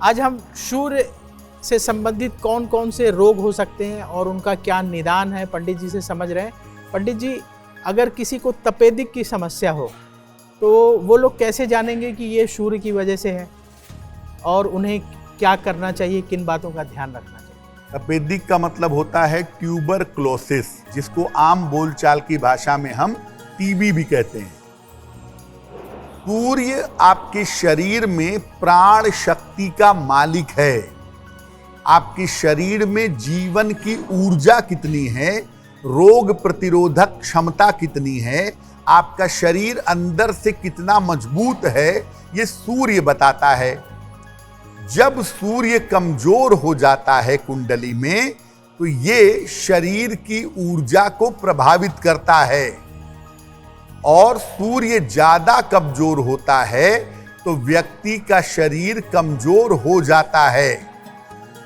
आज हम सूर्य से संबंधित कौन कौन से रोग हो सकते हैं और उनका क्या निदान है पंडित जी से समझ रहे हैं। पंडित जी, अगर किसी को तपेदिक की समस्या हो तो वो लोग कैसे जानेंगे कि ये सूर्य की वजह से है और उन्हें क्या करना चाहिए, किन बातों का ध्यान रखना चाहिए? तपेदिक का मतलब होता है ट्यूबरक्लोसिस, जिसको आम बोलचाल की भाषा में हम टीबी भी कहते हैं। सूर्य आपके शरीर में प्राण शक्ति का मालिक है। आपके शरीर में जीवन की ऊर्जा कितनी है, रोग प्रतिरोधक क्षमता कितनी है, आपका शरीर अंदर से कितना मजबूत है, ये सूर्य बताता है। जब सूर्य कमजोर हो जाता है कुंडली में, तो ये शरीर की ऊर्जा को प्रभावित करता है। और सूर्य ज्यादा कमजोर होता है तो व्यक्ति का शरीर कमजोर हो जाता है।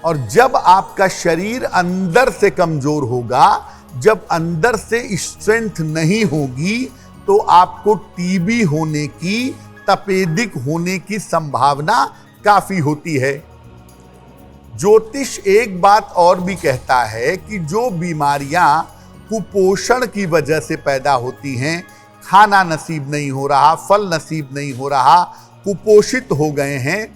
और जब आपका शरीर अंदर से कमजोर होगा, जब अंदर से स्ट्रेंथ नहीं होगी, तो आपको टीबी होने की, तपेदिक होने की संभावना काफी होती है। ज्योतिष एक बात और भी कहता है कि जो बीमारियां कुपोषण की वजह से पैदा होती हैं, खाना नसीब नहीं हो रहा, फल नसीब नहीं हो रहा, कुपोषित हो गए हैं,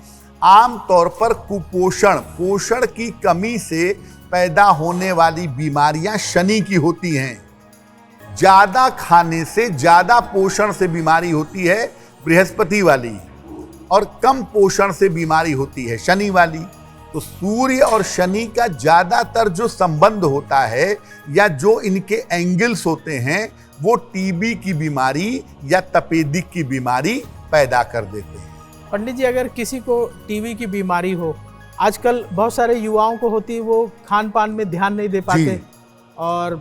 आम तौर पर कुपोषण, पोषण की कमी से पैदा होने वाली बीमारियां शनि की होती हैं। ज्यादा खाने से, ज्यादा पोषण से बीमारी होती है बृहस्पति वाली, और कम पोषण से बीमारी होती है शनि वाली। तो सूर्य और शनि का ज्यादातर जो संबंध होता है या जो इनके एंगल्स होते हैं, वो टीबी की बीमारी या तपेदिक की बीमारी पैदा कर देते हैं। पंडित जी, अगर किसी को टीबी की बीमारी हो, आजकल बहुत सारे युवाओं को होती है, वो खान पान में ध्यान नहीं दे पाते और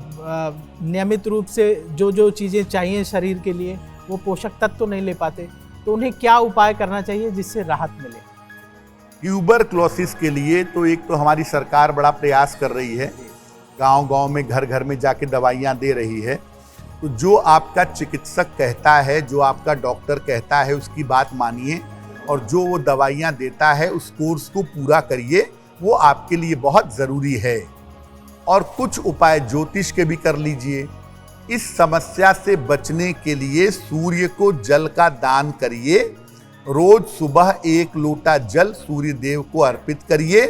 नियमित रूप से जो जो चीज़ें चाहिए शरीर के लिए वो पोषक तत्व तो नहीं ले पाते, तो उन्हें क्या उपाय करना चाहिए जिससे राहत मिले? ट्यूबरक्लोसिस के लिए तो एक तो हमारी सरकार बड़ा प्रयास कर रही है, गांव-गांव में, घर घर में जाके दवाइयाँ दे रही है। तो जो आपका चिकित्सक कहता है, जो आपका डॉक्टर कहता है, उसकी बात मानिए और जो वो दवाइयाँ देता है उस कोर्स को पूरा करिए, वो आपके लिए बहुत ज़रूरी है। और कुछ उपाय ज्योतिष के भी कर लीजिए। इस समस्या से बचने के लिए सूर्य को जल का दान करिए। रोज सुबह 1 लोटा जल सूर्य देव को अर्पित करिए।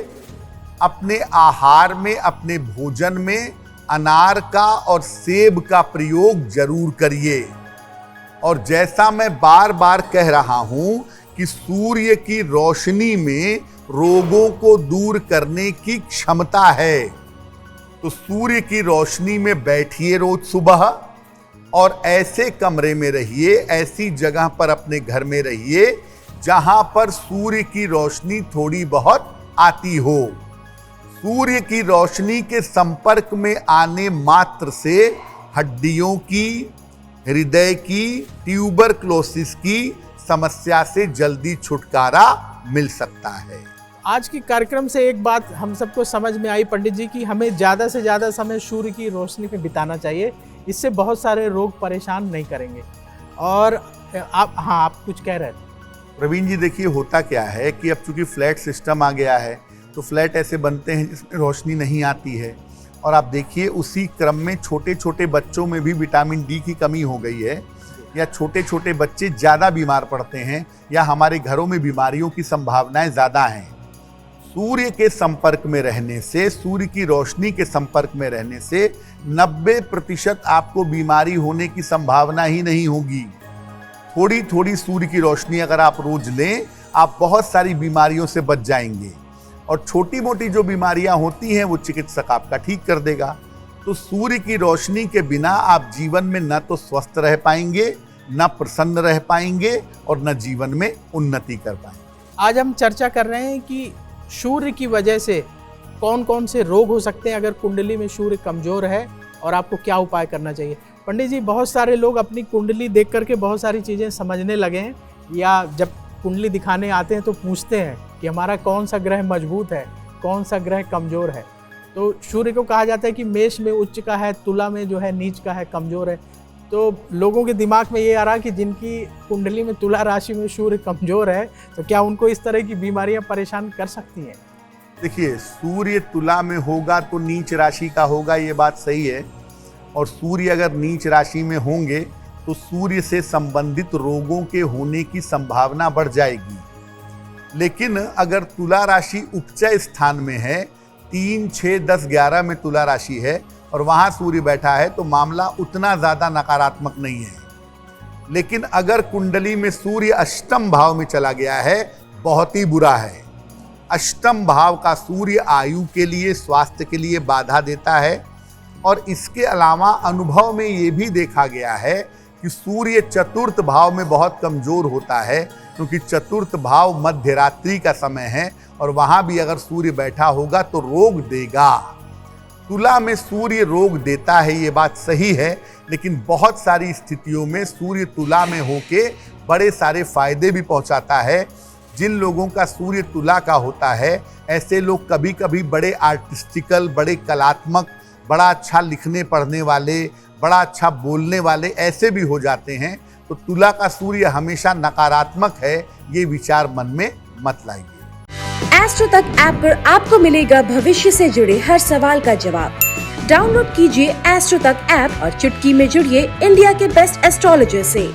अपने आहार में, अपने भोजन में अनार का और सेब का प्रयोग जरूर करिए। और जैसा मैं बार बार कह रहा हूं कि सूर्य की रोशनी में रोगों को दूर करने की क्षमता है, तो सूर्य की रोशनी में बैठिए रोज सुबह, और ऐसे कमरे में रहिए, ऐसी जगह पर अपने घर में रहिए जहां पर सूर्य की रोशनी थोड़ी बहुत आती हो। सूर्य की रोशनी के संपर्क में आने मात्र से हड्डियों की, हृदय की, ट्यूबरक्लोसिस की समस्या से जल्दी छुटकारा मिल सकता है। आज के कार्यक्रम से एक बात हम सबको समझ में आई पंडित जी की हमें ज़्यादा से ज़्यादा समय सूर्य की रोशनी में बिताना चाहिए। इससे बहुत सारे रोग परेशान नहीं करेंगे। और आप कुछ कह रहे थे? प्रवीण जी, देखिए होता क्या है कि अब चूंकि फ्लैट सिस्टम आ गया है, तो फ्लैट ऐसे बनते हैं जिसमें रोशनी नहीं आती है। और आप देखिए उसी क्रम में छोटे छोटे बच्चों में भी विटामिन डी की कमी हो गई है, या छोटे छोटे बच्चे ज़्यादा बीमार पड़ते हैं, या हमारे घरों में बीमारियों की संभावनाएं ज़्यादा हैं। सूर्य के संपर्क में रहने से, सूर्य की रोशनी के संपर्क में रहने से 90% आपको बीमारी होने की संभावना ही नहीं होगी। थोड़ी थोड़ी सूर्य की रोशनी अगर आप रोज लें, आप बहुत सारी बीमारियों से बच जाएंगे। और छोटी मोटी जो बीमारियां होती हैं वो चिकित्सक आपका ठीक कर देगा। तो सूर्य की रोशनी के बिना आप जीवन में न तो स्वस्थ रह पाएंगे, न प्रसन्न रह पाएंगे, और न जीवन में उन्नति कर पाएंगे। आज हम चर्चा कर रहे हैं कि सूर्य की वजह से कौन कौन से रोग हो सकते हैं अगर कुंडली में सूर्य कमजोर है, और आपको क्या उपाय करना चाहिए। पंडित जी, बहुत सारे लोग अपनी कुंडली देख करके बहुत सारी चीज़ें समझने लगे हैं, या जब कुंडली दिखाने आते हैं तो पूछते हैं कि हमारा कौन सा ग्रह मजबूत है, कौन सा ग्रह कमजोर है। तो सूर्य को कहा जाता है कि मेष में उच्च का है, तुला में जो है नीच का है, कमजोर है। तो लोगों के दिमाग में ये आ रहा कि जिनकी कुंडली में तुला राशि में सूर्य कमजोर है तो क्या उनको इस तरह की बीमारियां परेशान कर सकती हैं? देखिए, सूर्य तुला में होगा तो नीच राशि का होगा, ये बात सही है। और सूर्य अगर नीच राशि में होंगे तो सूर्य से संबंधित रोगों के होने की संभावना बढ़ जाएगी। लेकिन अगर तुला राशि उपचय स्थान में है, 3, 6, 10, 11 में तुला राशि है और वहां सूर्य बैठा है तो मामला उतना ज्यादा नकारात्मक नहीं है। लेकिन अगर कुंडली में सूर्य अष्टम भाव में चला गया है, बहुत ही बुरा है। अष्टम भाव का सूर्य आयु के लिए, स्वास्थ्य के लिए बाधा देता है। और इसके अलावा अनुभव में ये भी देखा गया है कि सूर्य चतुर्थ भाव में बहुत कमजोर होता है, क्योंकि चतुर्थ भाव मध्य रात्रि का समय है और वहां भी अगर सूर्य बैठा होगा तो रोग देगा। तुला में सूर्य रोग देता है, ये बात सही है, लेकिन बहुत सारी स्थितियों में सूर्य तुला में होके बड़े सारे फायदे भी पहुंचाता है। जिन लोगों का सूर्य तुला का होता है, ऐसे लोग कभी कभी बड़े आर्टिस्टिकल, बड़े कलात्मक, बड़ा अच्छा लिखने पढ़ने वाले, बड़ा अच्छा बोलने वाले ऐसे भी हो जाते हैं। तो तुला का सूर्य हमेशा नकारात्मक है, ये विचार मन में मत लाइए। एस्ट्रो तक ऐप पर आपको मिलेगा भविष्य से जुड़े हर सवाल का जवाब। डाउनलोड कीजिए एस्ट्रो तक ऐप और चुटकी में जुड़िए इंडिया के बेस्ट एस्ट्रोलॉजर से।